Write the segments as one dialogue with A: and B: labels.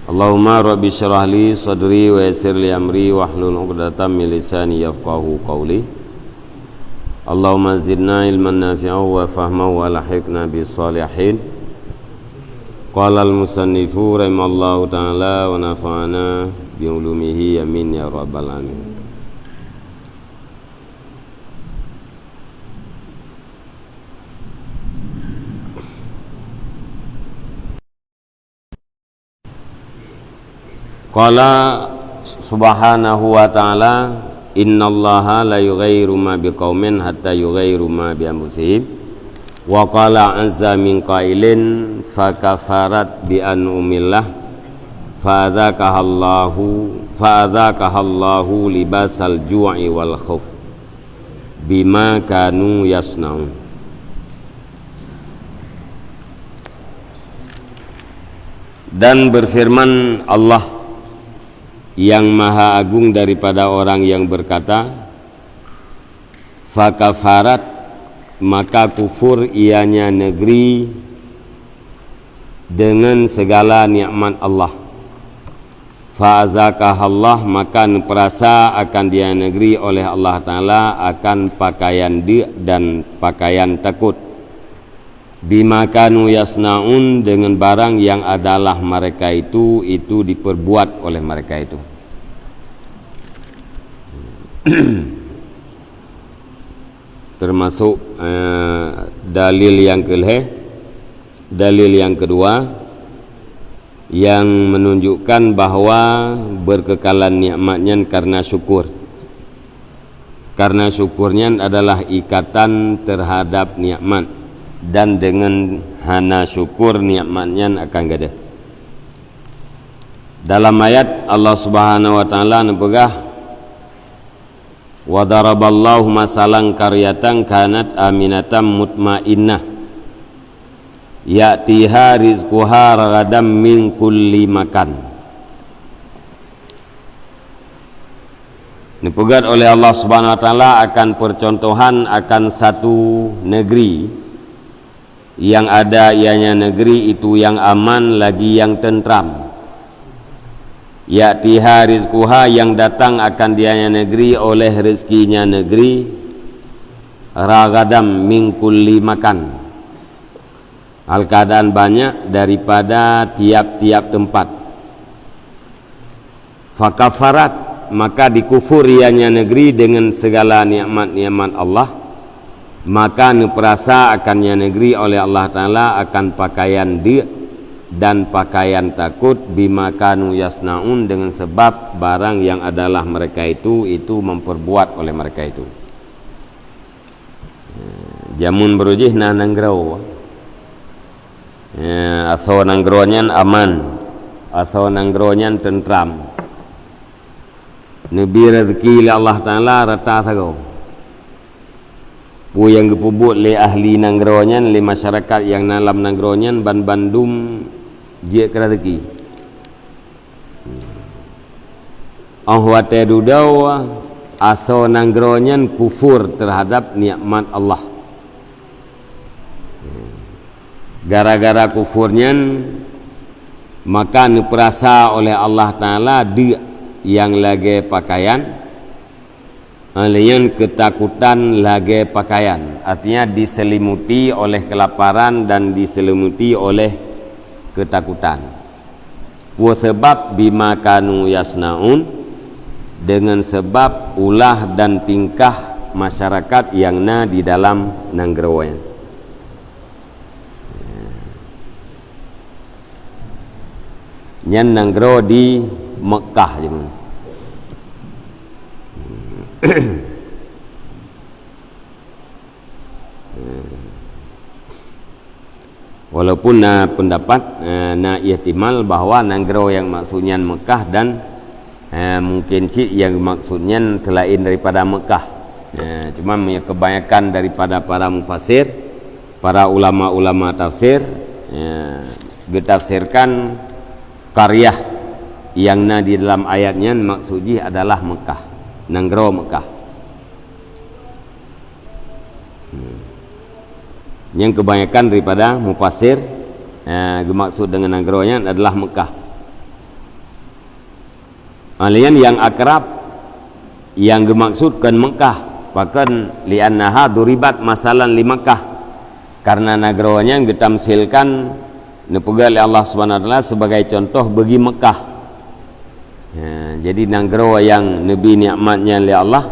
A: Allahumma rabbi syrah li sadri wa yassir li amri wahlul 'uqdatam min lisani yafqahu qawli. Allahumma zidna ilman nafi'an wa fahman wa lahiqna bis salihin. Qala al-musannifu rahimallahu ta'ala wa nafa'ana bi ulumihi amin ya rabbal alamin. Qala subhanahu wa ta'ala innallaha la yughayyiru ma biqaumin hatta yughayyiru ma bi anfusihim wa qala azza min qailin fakafarat bi an'umillah fa'adzakahallahu libasal ju'i wal khauf bima kanu yasnaun. Dan berfirman Allah yang maha agung daripada orang yang berkata, fakafarat, maka kufur ianya negeri dengan segala nikmat Allah. Fa'azakahallah, maka perasa akan dia negeri oleh Allah Ta'ala akan pakaian dia dan pakaian takut. Bima kanu yasnaun, dengan barang yang adalah mereka itu diperbuat oleh mereka itu. Termasuk dalil yang kedua yang menunjukkan bahwa berkekalan nikmatnya karena syukur. Karena syukurnya adalah ikatan terhadap nikmat, dan dengan hana syukur nikmatnya akan gada. Dalam ayat Allah Subhanahu wa taala nepegah, wa daraballahu masalan qaryatan kanat aminatan mutmainnah ya'tiha rizquha ragadan min kulli makan. Dipegat oleh Allah Subhanahu wa taala akan percontohan akan satu negeri yang ada ianya negeri itu yang aman lagi yang tentram. Ya'tiha rizquha, yang datang akan dianya negeri oleh rezekinya negeri ragadam min kulli makan, hal keadaan banyak daripada tiap-tiap tempat. Fakafarat, maka dikufur ianya negeri dengan segala nikmat-nikmat Allah, maka perasa akannya negeri oleh Allah Ta'ala akan pakaian dia dan pakaian takut bima kanu yasnaun, dengan sebab barang yang adalah mereka itu memperbuat oleh mereka itu. Jamun berujih na nanggrau atau nanggronya aman atau nanggronya tentram. Nabi rezeki Allah Ta'ala rata thagau pu yang gepubut le ahli nanggronya, le masyarakat yang dalam nanggronya ban bandum je rezeki. Ahwate dudau aso nanggronya kufur terhadap nikmat Allah. Gara-gara kufurnya maka diperasa oleh Allah Ta'ala dia yang lagi pakaian, alian ketakutan lagi pakaian, artinya diselimuti oleh kelaparan dan diselimuti oleh ketakutan. Sebab bima kanu yasnaun, dengan sebab ulah dan tingkah masyarakat yang di dalam nanggroan. Nyan nanggro di Mekah je. Walaupun pendapat ihtimal bahwa nanggro yang maksudnya Mekah dan mungkin yang maksudnya selain daripada Mekah. Cuma kebanyakan daripada para mufassir, para ulama-ulama tafsir getafsirkan qaryah yang di dalam ayatnya maksudnya adalah Mekah, nanggro Mekah. Yang kebanyakan daripada mufassir maksud dengan nanggronya adalah Mekah. Alian yang akrab yang dimaksudkan Mekah, bahkan li'annaha duribat masalan li Mekah, karena negaranya ditamsilkan dipegang oleh Allah Subhanahu wa taala sebagai contoh bagi Mekah. Ya, jadi negara yang nabi nikmatnya oleh Allah,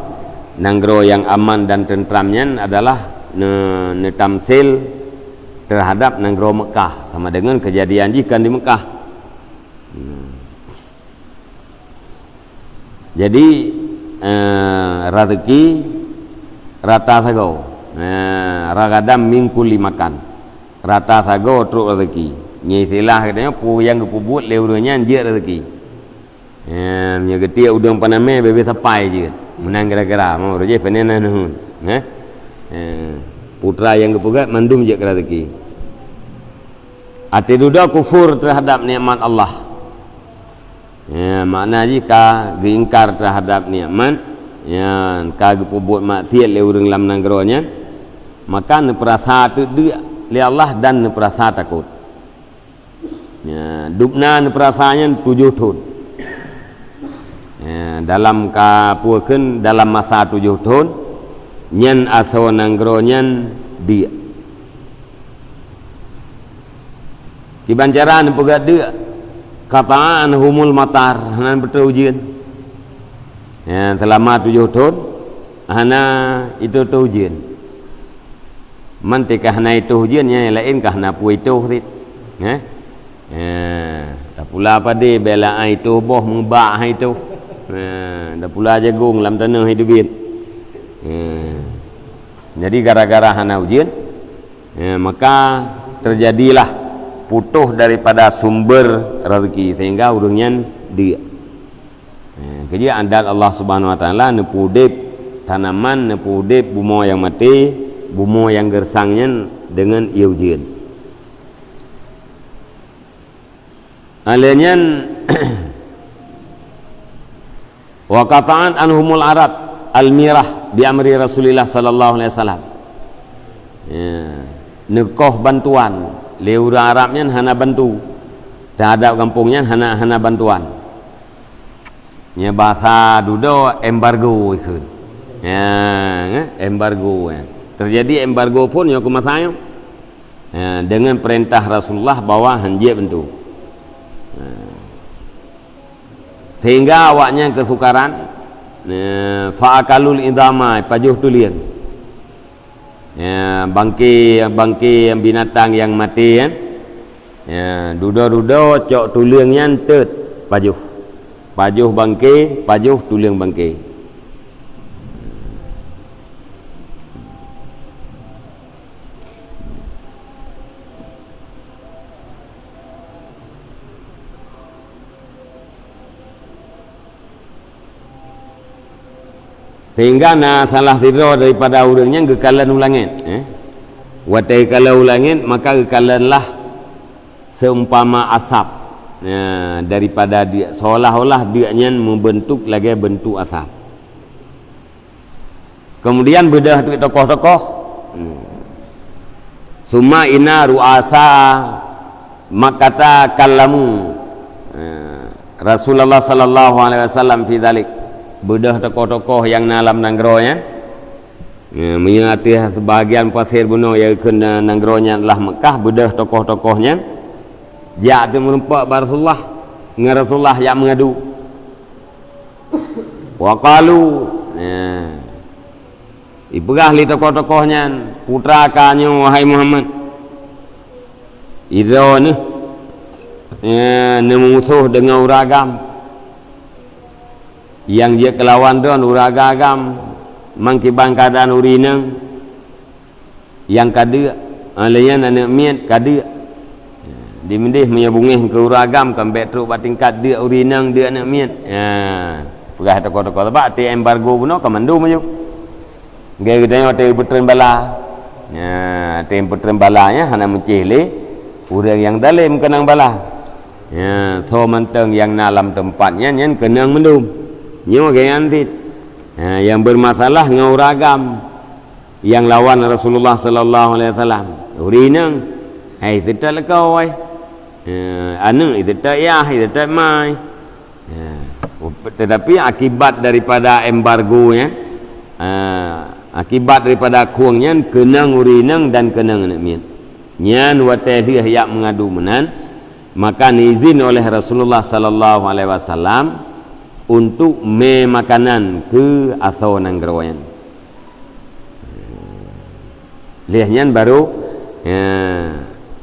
A: negara yang aman dan tentramnya adalah tamsil terhadap negara Mekah, sama dengan kejadian jika di Mekah. Jadi rezeki rata sago, ragadam mingkuli makan, rata sago truk rezeki. Ni istilah katanya pu yang kepubut leuranya anjir rezeki. Nya getia udang paname bebe sapai je. Menang gara-gara mau roje penenan hun. Putra yang kepugat mandum je rezeki. Ati duda kufur terhadap nikmat Allah. Ya, makna jika diingkar terhadap nikmat, ya, kagak buat maksiat le urang lam nanggronya, maka ne perasa tu dia le Allah dan ne perasa takut. Ya, dupna ne perasanya 7 tahun. Ya, dalam kapukeun dalam masa 7 tahun nyen aso nanggronya dia. Kibancaran pegat dia kataan humul matar hanan betul ujian ya, selama 7 tahun hana itu tu ujian mantika hana itu ujiannya lain kah hana pu itu rit ya tak pula pada bela itu boh mengba itu tak pula jagung lam tanah hidup jadi gara-gara hana ujian maka terjadilah putuh daripada sumber rezeki sehingga urangnya dia. Kerja andal Allah Subhanahu wa taala nepudip tanaman, nepudip bumo yang mati, bumo yang gersangnya dengan iujian. Alanya wa qata'an anhumul arab al-mirah bi amri Rasulillah sallallahu alaihi wasallam. Nekoh bantuan leura Arabnya hana bantu terhadap kampungnya hana bantuan nya bahasa dudo embargo ikut ya embargo ya. Terjadi embargo pun ya kumasayo ya, dengan perintah Rasulullah bahwa hanjie bantu sehingga awaknya kesukaran fa'akalul idama pajuh tulian ya, bangki binatang yang mati kan ya, dudo cok tulingnya tet pajuh bangki pajuh tuling bangki sehingga salah siro daripada urangnya gekalan ulangin watai kalau ulangin maka gekalanlah seumpama asap daripada dia seolah-olah dianya membentuk lagi bentuk asap. Kemudian bedah tu tokoh-tokoh summa ina ru'asa makata kallamu Rasulullah sallallahu alaihi wasallam fi dzalik bedah tokoh-tokoh yang dalam nanggronya menyati sebahagian pasir bunuh yang kena nanggronya adalah Mekah bedah tokoh-tokohnya jatuh merempak Rasulullah dengan Rasulullah yang mengadu waqalu ibegah li tokoh-tokohnya putra kanyo wahai Muhammad idza musuh dengan uragam yang dia kelawan don uragagam mangkibang keadaan urinang yang kada alayan anak miat kada dimendih menyabungih ke uragam kambek truk batingkat dia urinang dia anak miat pegah tokoh-tokoh sebab ti embargo puno kamandu maju gaya gedanya ti putren bala ti putren balanya hana mencele urang yang dalam kenang bala so manteng yang dalam tempatnya nyen kenang mendum nyo gayan tit yang bermasalah ngauragam yang lawan Rasulullah sallallahu alaihi wasallam urinang ai tidak lekau ai anu itu tak ya itu tak mai Tetapi akibat daripada embargonya, akibat daripada kuangnya kenang urinang dan kenang nakmian nyan watih yak mengadu menan, maka izin oleh Rasulullah sallallahu alaihi wasallam untuk makanan ke atau nanggrawayan. Lihatnya baru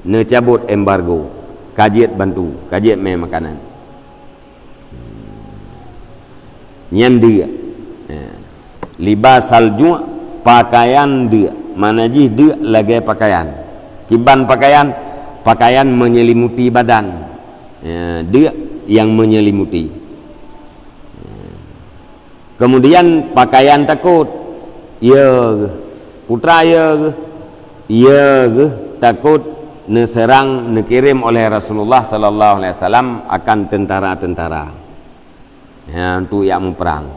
A: necabut embargo, kajiat bantu, kajiat makanan. Nyan dia libas salju pakaian dia, mana ji dia lagi pakaian. Kiban pakaian menyelimuti badan. Dia yang menyelimuti. Kemudian pakaian takut, ya putra ya takut neserang nekirim oleh Rasulullah sallallahu alaihi wasallam akan tentara-tentara untuk yang memperang.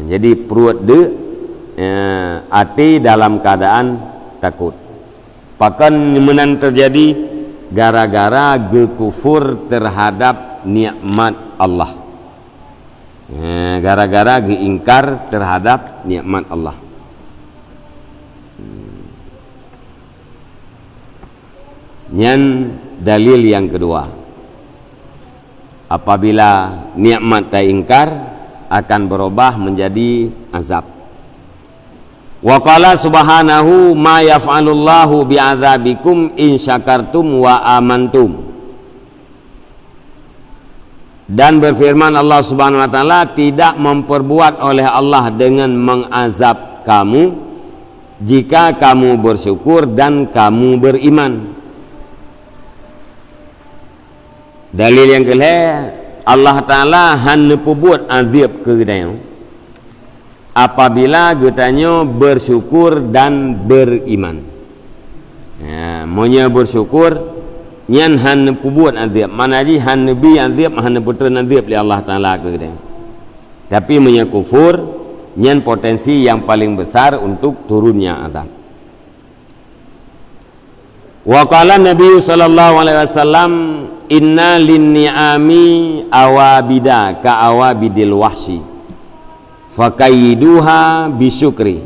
A: Jadi perut dia hati dalam keadaan takut. Bahkan menan terjadi gara-gara gekufur terhadap nikmat Allah. Gara-gara geingkar terhadap nikmat Allah. Nyan dalil yang kedua, apabila nikmat teringkar akan berubah menjadi azab. Wa qala subhanahu ma yaf'alullahu bi'adzabikum in syakartum wa amantum. Dan berfirman Allah Subhanahu wa taala, tidak memperbuat oleh Allah dengan mengazab kamu jika kamu bersyukur dan kamu beriman. Dalil yang kedua, Allah Ta'ala hanya perbuat azab ke kita apabila kita bersyukur dan beriman. Maunya bersyukur nyan hanya perbuat azab, mana ji hanya bi azab, hanya putra azab oleh Allah Ta'ala ke kita. Tapi maunya kufur nyan potensi yang paling besar untuk turunnya azab. Wa qala Nabi sallallahu alaihi wasallam, inna linni'ami awabida ka awabidil wahsi fakaiduha bisyukri.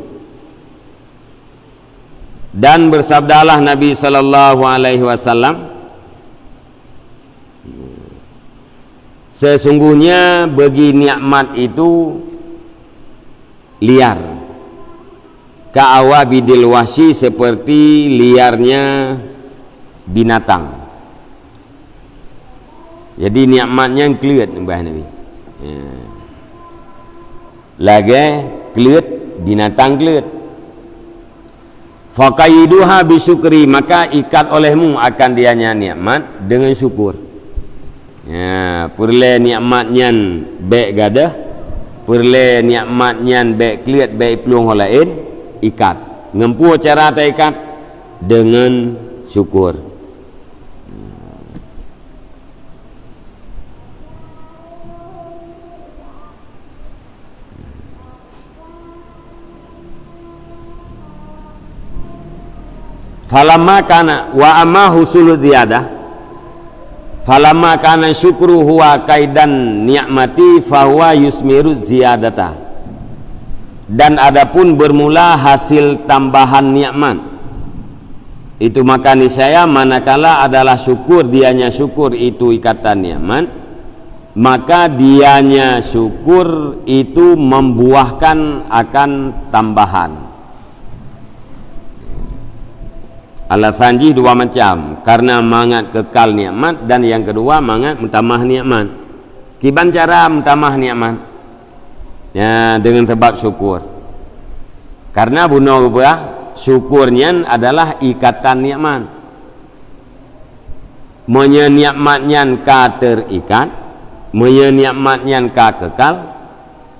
A: Dan bersabdalah Nabi sallallahu alaihi wasallam, sesungguhnya bagi nikmat itu liar, ka awabidil wahsi seperti liarnya binatang. Jadi nikmatnya kelut bah Nabi. Lagi kelut, binatang kelut. Faqaiduha bisyukri, maka ikat olehmu akan dianya nikmat dengan syukur. Perle nikmatnya baik gadah, perle nikmatnya baik kelut, baik peluang lain, ikat. Ngempu cara tak ikat dengan syukur. Falamma kana wa amma husulu ziyadah, falamma kana syukru huwa kaidan ni'mati fahuwa yusmiru ziyadata. Dan adapun bermula hasil tambahan nikmat itu, maka niscaya manakala adalah syukur, dianya syukur itu ikatan nikmat, maka dianya syukur itu membuahkan akan tambahan. Alasanji dua macam, karena mangat kekal nikmat, dan yang kedua mangat mentamah nikmat. Kiban cara mentamah nikmat? Ya, dengan sebab syukur. Karena bunuh buah syukurnya adalah ikatan nikmat. Monya nikmatnya ka terikat, monya nikmatnya ka kekal,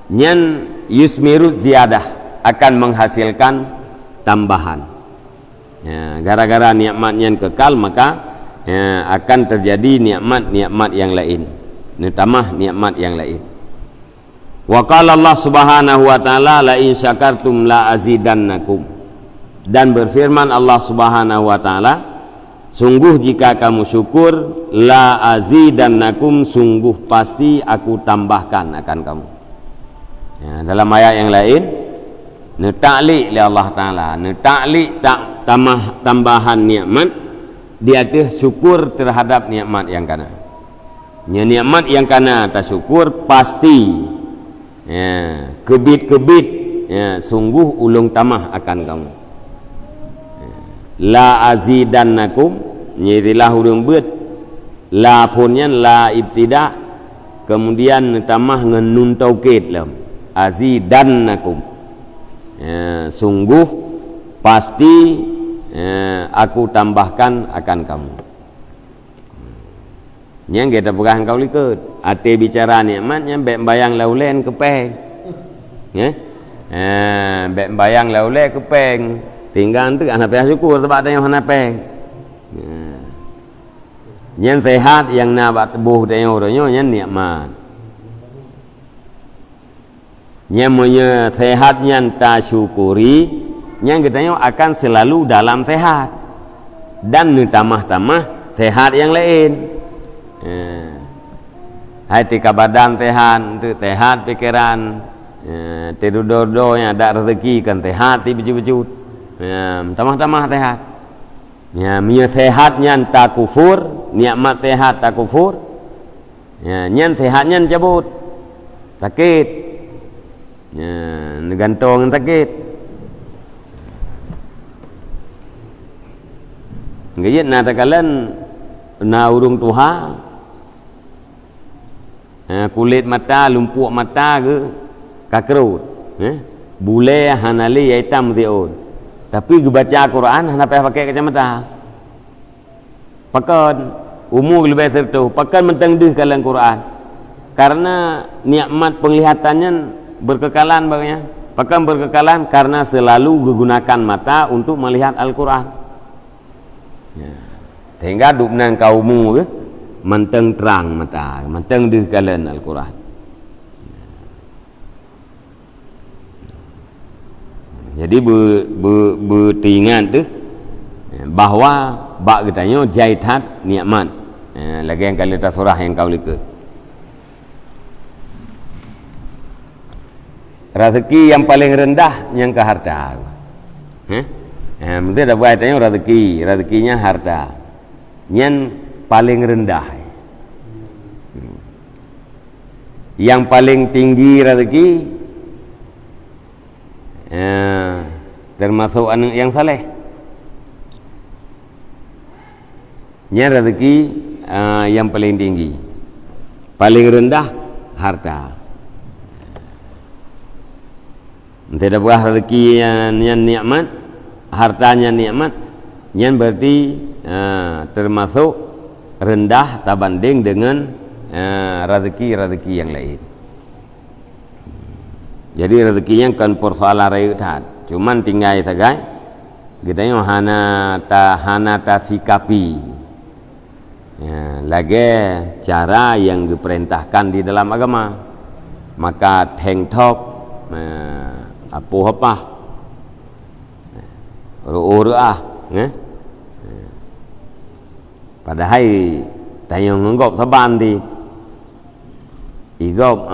A: nyan yusmiru ziyadah, akan menghasilkan tambahan. Gara-gara nikmatnya kekal, maka akan terjadi nikmat-nikmat yang lain, tambah nikmat yang lain. Wa qala Allah Subhanahu wa taala, la in syakartum la azidannakum. Dan berfirman Allah Subhanahu wa taala, Sungguh jika kamu syukur, la azidannakum, sungguh pasti aku tambahkan akan kamu. Ya, dalam ayat yang lain, ta'liq li Allah Ta'ala, ta'liq tambahan nikmat di atas syukur terhadap nikmat yang kana. Ya, nikmat yang kana tak syukur pasti ya, kebit-kebit ya, sungguh ulung tamah akan kamu. La azidannakum, nyirilah hurung bet, la punnya la ibtida, kemudian tambah dengan nun taukid lam, azidannakum ya, sungguh pasti ya, aku tambahkan akan kamu. Yang kita pegang kau likut ate bicara nikmatnya bek bayang laulen kepeng ya, bek bayang laulen kepeng tinggal tu anak payah syukur sebab ada yang anak peng yang sehat yang nak tubuh dia orangnya yang nikmat yang punya sehat yang tak syukuri yang katanya akan selalu dalam sehat dan tambah-tambah sehat yang lain hati ke badan sehat, sehat pikiran tidur dodo yang ada rezeki kan sehat biju-biju tambah-tambah sehat ya, punya sehatnya tak kufur, nikmat sehat tak kufur ya, nyan sehatnya cabut sakit ya, gantung sakit ngayat na takalan na urung tuha ya, kulit mata lumpuh mata ke kakerut ya, bule hanali hitam tiun. Tapi baca Quran hana payah pakai kacamata. Pakan umur lebih tertu, pakan mentengdeh kalang Quran. Karena nikmat penglihatannya berkekalan bagainya. Pakan berkekalan karena selalu menggunakan mata untuk melihat Al-Quran. Ya. Sehingga dupnan kaumu ke menteng terang mata, mentengdeh kalang Al-Quran. Jadi bertingan tu bahawa bak katanya jaitat nikmat lagi yang kali atas surah yang kau likut rezeki yang paling rendah yang ke harta mesti ada buat tanya rezekinya harta yang paling rendah yang paling tinggi rezeki termasuk anak yang saleh nya rezeki yang paling tinggi, paling rendah harta. Tidak buah rezeki yang nikmat, hartanya nikmat, yang berarti termasuk rendah tak banding dengan rezeki-rezeki yang lain. Jadi rezekinya kan persoalan rayutat, cuman tinggal saja kita yang hana ta sikapi ya, lagi cara yang diperintahkan di dalam agama. Maka tengtok apa ru'ah padahal tayang nggop saban di igop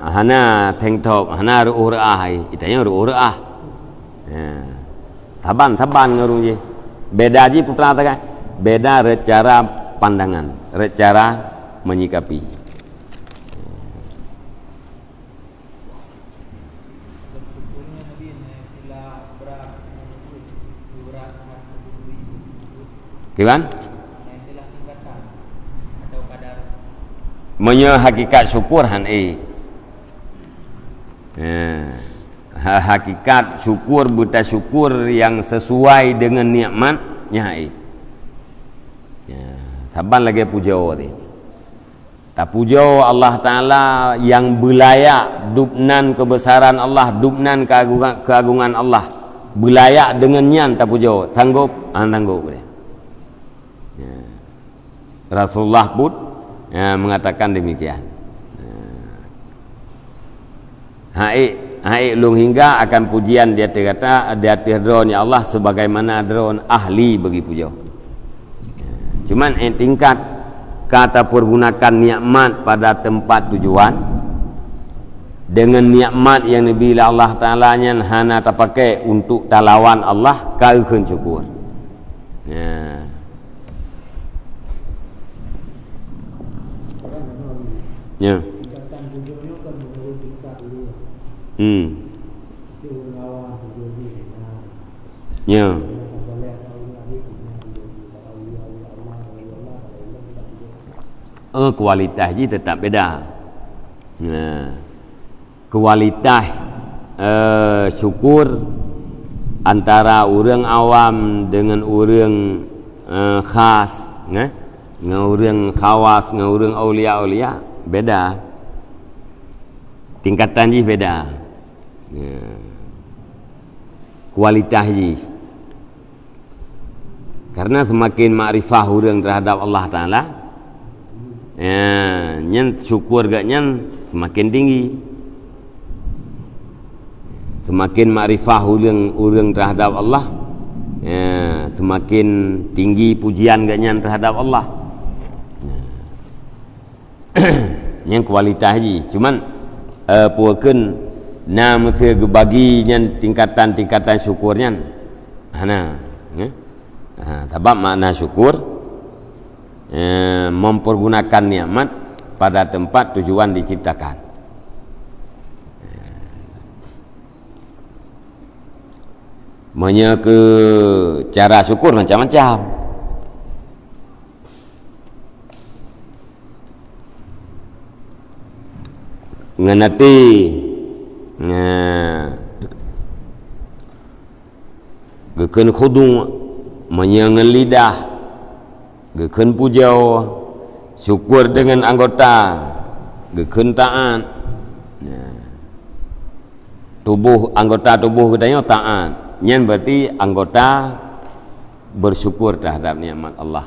A: hana tengtok hana ru'ah itanya ru'ah taban ngarung je beda je putra tak beda cara pandangan cara menyikapi. Gimana? Menye hakikat syukur hakikat syukur buta syukur yang sesuai dengan nikmatnya saban lagi puja tak puja Allah Ta'ala yang belayak dubnan kebesaran Allah, dubnan keagungan Allah, belayak dengannya tak puja sanggup boleh. Rasulullah pun mengatakan demikian. Haik lung hingga akan pujian dia kata dia drone ya Allah sebagaimana drone ahli bagi puja. Cuman tingkat kata pergunakan nikmat pada tempat tujuan dengan nikmat yang dibila Allah Ta'ala nya hana terpakai untuk talawan Allah kau kena syukur. Ya. Ya. Ya. Kualitas je tetap beda. Ya. Kualitas syukur antara orang awam dengan orang khas, dengan orang khawas, dengan orang aulia beda. Tingkatan je beda. Ya. Kualitas je. Karena semakin makrifah orang terhadap Allah Ta'ala, nyen syukur gak nyen semakin tinggi. Semakin makrifah orang terhadap Allah, semakin tinggi pujian gak nyen terhadap Allah. Yang kualitas je. Cuman puakeun na mesti bagi nyen tingkatan-tingkatan syukurnya. Sebab makna syukur mempergunakan nikmat pada tempat tujuan diciptakan. Ke cara syukur macam-macam. Nganati gekeun khudu' menyangan lidah, gekeun pujau, syukur dengan anggota, gekeun taat. Anggota tubuh kita taat. Nyen berarti anggota bersyukur terhadap nikmat Allah.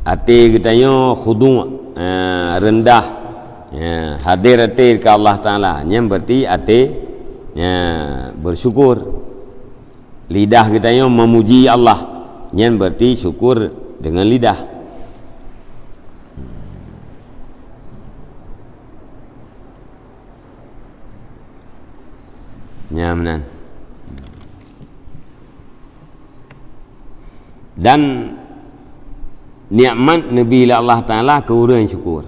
A: Hati kita khudu', rendah, hadir hati ke Allah Ta'ala. Nyen berarti hati bersyukur. Lidah kita memuji Allah. Nyen berarti syukur dengan lidah. Nyamanan. Dan nikmat Nabi Allah Ta'ala ke orang yang syukur.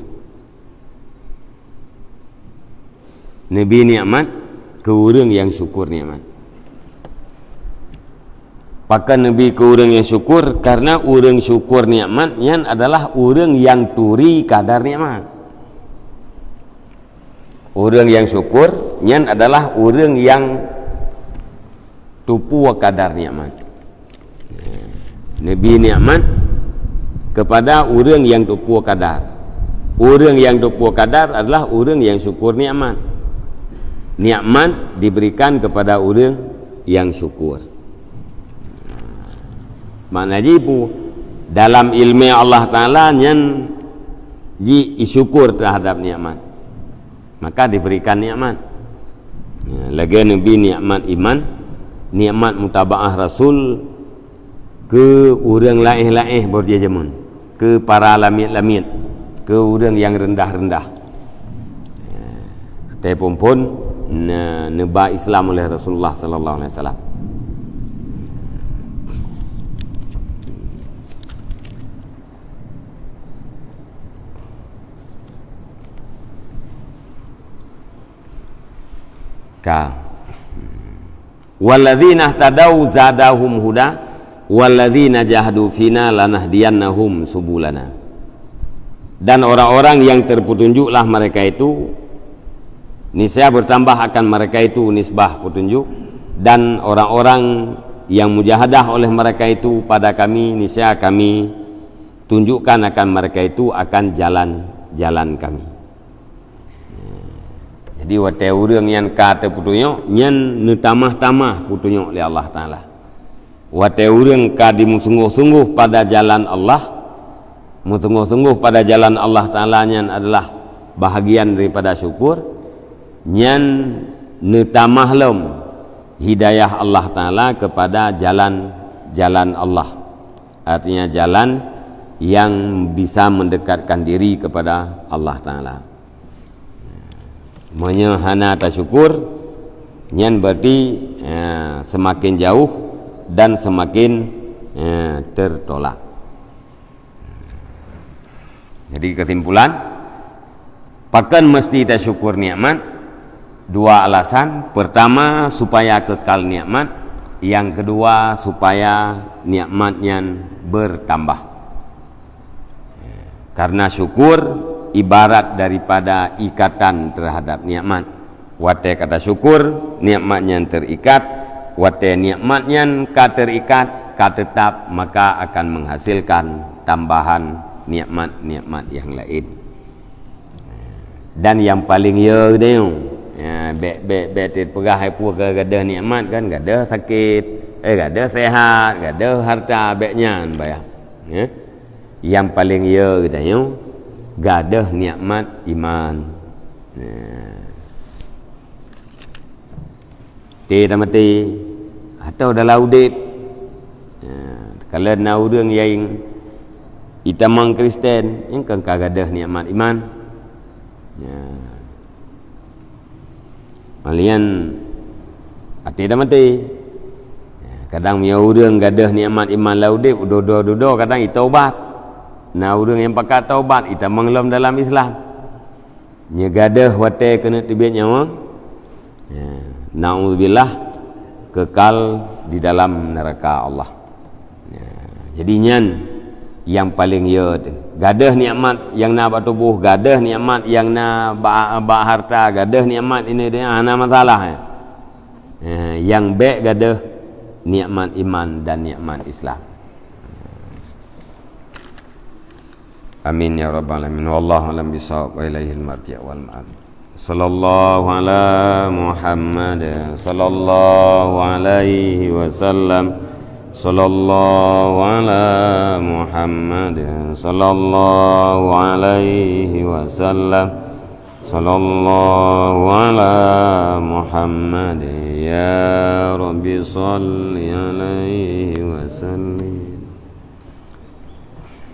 A: Nabi nikmat ke orang yang syukur nikmat. Pakai Nabi ke orang yang syukur karena orang syukur nikmatnya adalah orang yang turi kadar nikmat. Orang yang syukur nyan adalah orang yang tupu kadar nikmat. Nabi nikmat kepada orang yang tupu kadar. Orang yang tupu kadar adalah orang yang syukur nikmat. Nikmat diberikan kepada orang yang syukur. Makna jipu dalam ilmu Allah Ta'ala nyan ji syukur terhadap nikmat, maka diberikan nikmat. Lagi Nabi nikmat iman, nikmat mutaba'ah Rasul ke orang lain-lain berjajamun, ke para lamit-lamit, ke orang yang rendah-rendah. Tapi pun neba Islam oleh Rasulullah sallallahu alaihi wasallam. Walladzina tadau zadahum huda walladzina jahadu fina lanahdiyannahum subulana. Dan orang-orang yang terpetunjuklah mereka itu niscaya bertambah akan mereka itu nisbah petunjuk, dan orang-orang yang mujahadah oleh mereka itu pada kami niscaya kami tunjukkan akan mereka itu akan jalan-jalan kami. Jadi watai orang yang kata putunyok nyen nutamah-tamah putunyok oleh Allah Ta'ala. Watai orang kadi sungguh-sungguh pada jalan Allah, sungguh-sungguh pada jalan Allah Ta'ala nyen adalah bahagian daripada syukur. Nyen nutamah lom hidayah Allah Ta'ala kepada jalan-jalan Allah. artinya jalan yang bisa mendekatkan diri kepada Allah Ta'ala. Menyehana atas syukur nyan berarti semakin jauh dan semakin tertolak. Jadi kesimpulan, pakan mesti kita syukur nikmat. Dua alasan. Pertama, supaya kekal nikmat. Yang kedua, supaya nikmatnya bertambah. Karena syukur ibarat daripada ikatan terhadap nikmat. Wate kata syukur, nikmatnya terikat. Wate nikmatnya terikat, tetap, maka akan menghasilkan tambahan nikmat-nikmat yang lain. Dan yang paling dia bet pegah hai pua gadah nikmat kan, gadah sakit, gadah sehat, gadah harta beknya bayar. Yang paling kita gadah nikmat iman. Tidak mati atau dalam udip. Kalau nak orang yang itamang Kristen yang kan kagadah nikmat iman. Malian hati dah mati. Kadang punya orang gadah nikmat iman laudip dodo kadang itaubat. Nah orang yang pakai taubat itamang dalam Islam. Nya gadah wate kena tibet nyawa. Na'udzubillah kekal di dalam neraka Allah. Jadi nyan yang paling gadah nikmat yang nak tubuh, gadah nikmat yang nak harta, gadah nikmat ini dia ana masalah. Yang baik gadah nikmat iman dan nikmat Islam. Amin ya rabbal alamin. Wallahu a'lam bishawab wa ilaihil marji' wal ma'ab. Sallallahu ala Muhammad sallallahu alaihi wasallam. Sallallahu ala Muhammad sallallahu alaihi wasallam. Sallallahu ala Muhammad ya Rabbi salli alaihi wasallim.